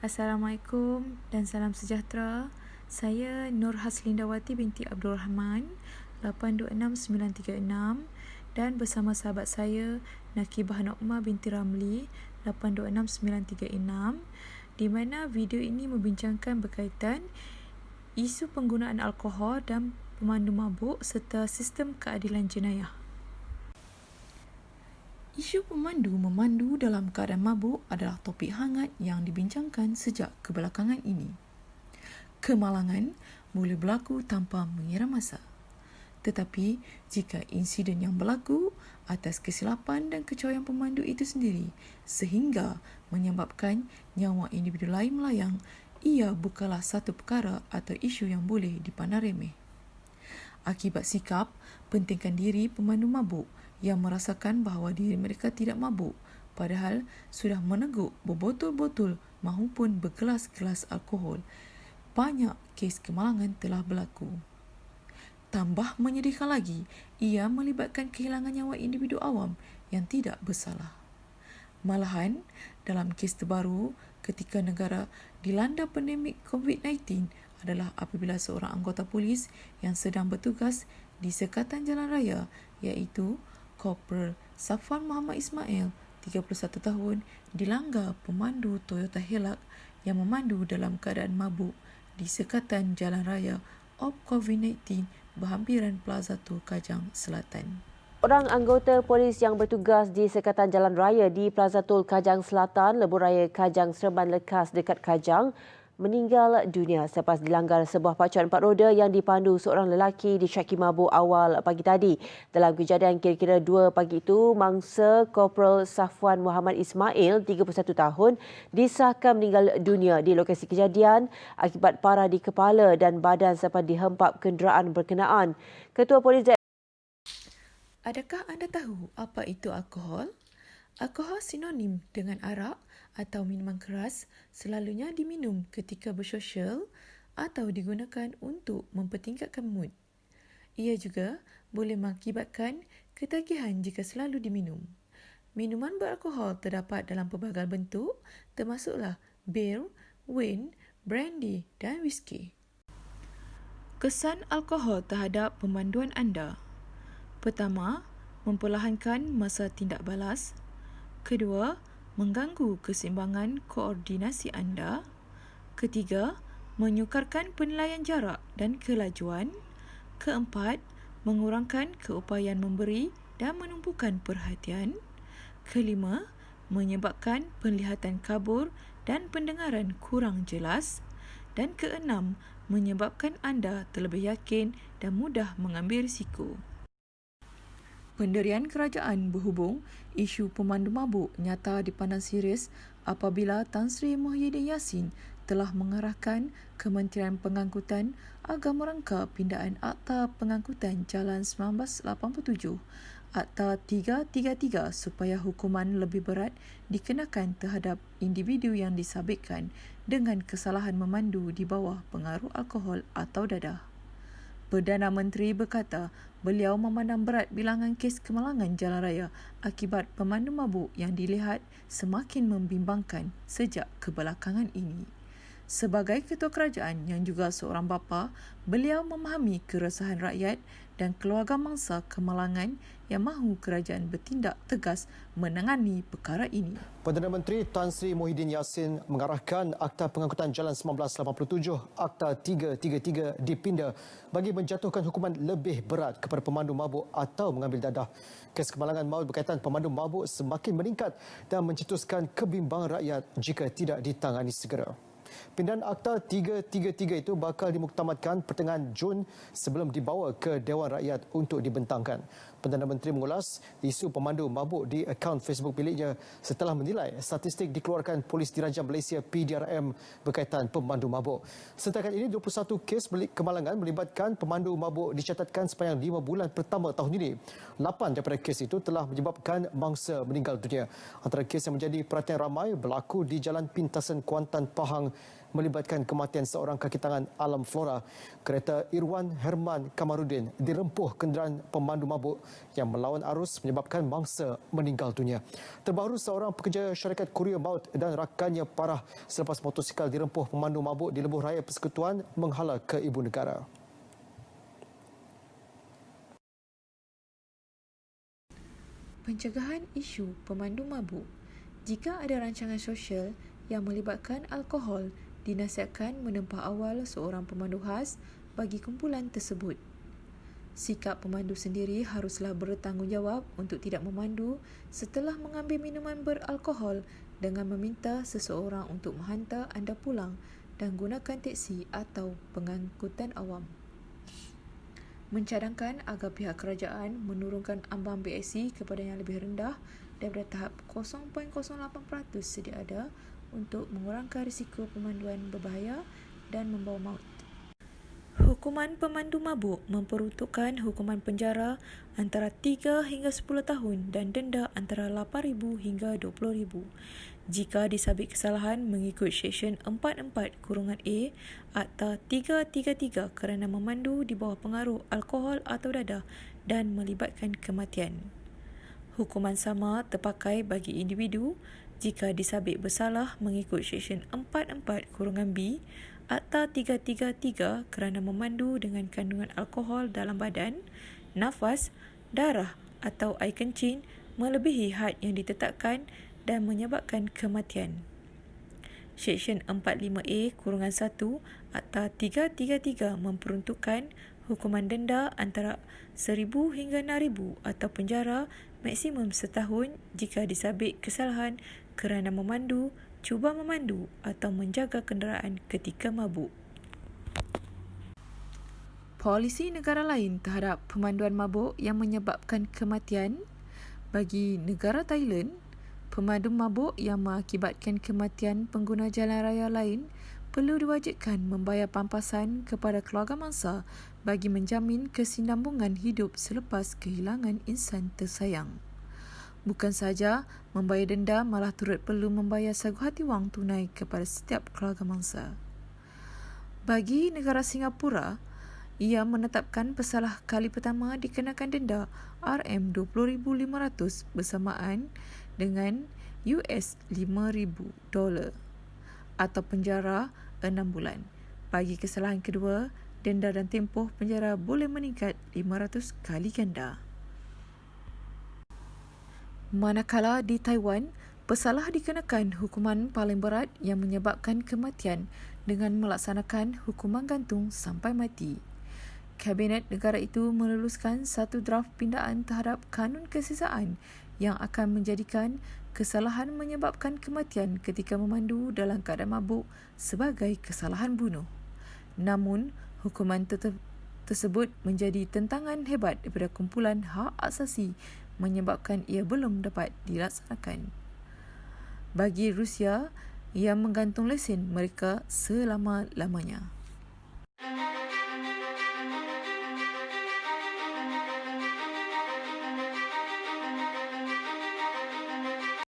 Assalamualaikum dan salam sejahtera. Saya Nur Haslindawati binti Abdul Rahman, 826936, dan bersama sahabat saya Nakibah Nokma binti Ramli, 826936, di mana video ini membincangkan berkaitan isu penggunaan alkohol dan pemandu mabuk serta sistem keadilan jenayah. Isu pemandu memandu dalam keadaan mabuk adalah topik hangat yang dibincangkan sejak kebelakangan ini. Kemalangan boleh berlaku tanpa mengira masa. Tetapi, jika insiden yang berlaku atas kesilapan dan kecawayan pemandu itu sendiri sehingga menyebabkan nyawa individu lain melayang, ia bukanlah satu perkara atau isu yang boleh dipandang remeh. Akibat sikap pentingkan diri pemandu mabuk yang merasakan bahawa diri mereka tidak mabuk padahal sudah meneguk berbotol-botol maupun bergelas-gelas alkohol, banyak kes kemalangan telah berlaku. Tambah menyedihkan lagi, ia melibatkan kehilangan nyawa individu awam yang tidak bersalah. Malahan, dalam kes terbaru ketika negara dilanda pandemik COVID-19 adalah apabila seorang anggota polis yang sedang bertugas di sekatan jalan raya iaitu Korporal Safwan Muhammad Ismail, 31 tahun, dilanggar pemandu Toyota Hilux yang memandu dalam keadaan mabuk di sekatan jalan raya Op COVID-19 berhampiran Plaza Tol Kajang Selatan. Orang anggota polis yang bertugas di sekatan jalan raya di Plaza Tol Kajang Selatan, Lebuhraya Kajang Serban Lekas dekat Kajang, meninggal dunia selepas dilanggar sebuah pacuan 4 roda yang dipandu seorang lelaki disyaki mabuk awal pagi tadi. Dalam kejadian kira-kira 2 pagi itu, mangsa Korporal Safwan Muhammad Ismail, 31 tahun, disahkan meninggal dunia di lokasi kejadian akibat parah di kepala dan badan selepas dihempap kenderaan berkenaan. Ketua Polis Adakah anda tahu apa itu alkohol? Alkohol sinonim dengan arak atau minuman keras, selalunya diminum ketika bersosial atau digunakan untuk mempertingkatkan mood. Ia juga boleh mengakibatkan ketagihan jika selalu diminum. Minuman beralkohol terdapat dalam pelbagai bentuk, termasuklah bir, wine, brandy dan whisky. Kesan alkohol terhadap pemanduan anda. Pertama, memperlahankan masa tindak balas. Kedua, mengganggu keseimbangan koordinasi anda. Ketiga, menyukarkan penilaian jarak dan kelajuan. Keempat, mengurangkan keupayaan memberi dan menumpukan perhatian. Kelima, menyebabkan penglihatan kabur dan pendengaran kurang jelas. Dan keenam, menyebabkan anda terlebih yakin dan mudah mengambil risiko. Pendirian kerajaan berhubung isu pemandu mabuk nyata dipandang serius apabila Tan Sri Muhyiddin Yassin telah mengarahkan Kementerian Pengangkutan agar merangka pindaan Akta Pengangkutan Jalan 1987, Akta 333 supaya hukuman lebih berat dikenakan terhadap individu yang disabitkan dengan kesalahan memandu di bawah pengaruh alkohol atau dadah. Perdana Menteri berkata beliau memandang berat bilangan kes kemalangan jalan raya akibat pemandu mabuk yang dilihat semakin membimbangkan sejak kebelakangan ini. Sebagai ketua kerajaan yang juga seorang bapa, beliau memahami keresahan rakyat dan keluarga mangsa kemalangan yang mahu kerajaan bertindak tegas menangani perkara ini. Perdana Menteri Tan Sri Muhyiddin Yassin mengarahkan Akta Pengangkutan Jalan 1987, Akta 333 dipinda bagi menjatuhkan hukuman lebih berat kepada pemandu mabuk atau mengambil dadah. Kes kemalangan maut berkaitan pemandu mabuk semakin meningkat dan mencetuskan kebimbangan rakyat jika tidak ditangani segera. Pindaan Akta 333 itu bakal dimuktamadkan pertengahan Jun sebelum dibawa ke Dewan Rakyat untuk dibentangkan. Perdana Menteri mengulas isu pemandu mabuk di akaun Facebook miliknya setelah menilai statistik dikeluarkan Polis Diraja Malaysia PDRM berkaitan pemandu mabuk. Setakat ini 21 kes kemalangan melibatkan pemandu mabuk dicatatkan sepanjang 5 bulan pertama tahun ini. 8 daripada kes itu telah menyebabkan mangsa meninggal dunia. Antara kes yang menjadi perhatian ramai berlaku di Jalan Pintasan Kuantan Pahang melibatkan kematian seorang kaki tangan alam flora. Kereta Irwan Herman Kamarudin dirempuh kenderaan pemandu mabuk yang melawan arus menyebabkan mangsa meninggal dunia. Terbaru, seorang pekerja syarikat Kurier Maut dan rakannya parah selepas motosikal dirempuh pemandu mabuk di Lebuh Raya Persekutuan menghala ke ibu negara. Pencegahan isu pemandu mabuk. Jika ada rancangan sosial yang melibatkan alkohol, dinasihatkan menempah awal seorang pemandu khas bagi kumpulan tersebut. Sikap pemandu sendiri haruslah bertanggungjawab untuk tidak memandu setelah mengambil minuman beralkohol dengan meminta seseorang untuk menghantar anda pulang dan gunakan teksi atau pengangkutan awam. Mencadangkan agar pihak kerajaan menurunkan ambang BSC kepada yang lebih rendah daripada tahap 0.08% sedia ada untuk mengurangkan risiko pemanduan berbahaya dan membawa maut. Hukuman pemandu mabuk memperuntukkan hukuman penjara antara 3 hingga 10 tahun dan denda antara RM8,000 hingga RM20,000 jika disabit kesalahan mengikut Seksyen 44(a) Akta 333 kerana memandu di bawah pengaruh alkohol atau dadah dan melibatkan kematian. Hukuman sama terpakai bagi individu jika disabit bersalah mengikut Seksyen 44(b) Akta 333 kerana memandu dengan kandungan alkohol dalam badan, nafas, darah atau air kencing melebihi had yang ditetapkan dan menyebabkan kematian. Seksyen 45(a)(1) Akta 333 memperuntukkan hukuman denda antara RM1,000 hingga RM6,000 atau penjara maksimum setahun jika disabit kesalahan kerana memandu, cuba memandu atau menjaga kenderaan ketika mabuk. Polisi negara lain terhadap pemanduan mabuk yang menyebabkan kematian. Bagi negara Thailand, pemandu mabuk yang mengakibatkan kematian pengguna jalan raya lain perlu diwajibkan membayar pampasan kepada keluarga mangsa bagi menjamin kesinambungan hidup selepas kehilangan insan tersayang. Bukan sahaja membayar denda, malah turut perlu membayar sagu hati wang tunai kepada setiap keluarga mangsa. Bagi negara Singapura, ia menetapkan pesalah kali pertama dikenakan denda RM20,500 bersamaan dengan $5,000 atau penjara 6 bulan. Bagi kesalahan kedua, denda dan tempoh penjara boleh meningkat 500 kali ganda. Manakala di Taiwan, pesalah dikenakan hukuman paling berat yang menyebabkan kematian dengan melaksanakan hukuman gantung sampai mati. Kabinet negara itu meluluskan satu draft pindaan terhadap kanun kesisaan yang akan menjadikan kesalahan menyebabkan kematian ketika memandu dalam keadaan mabuk sebagai kesalahan bunuh. Namun, hukuman tersebut menjadi tentangan hebat daripada kumpulan hak asasi menyebabkan ia belum dapat dilaksanakan. Bagi Rusia, ia menggantung lesen mereka selama-lamanya.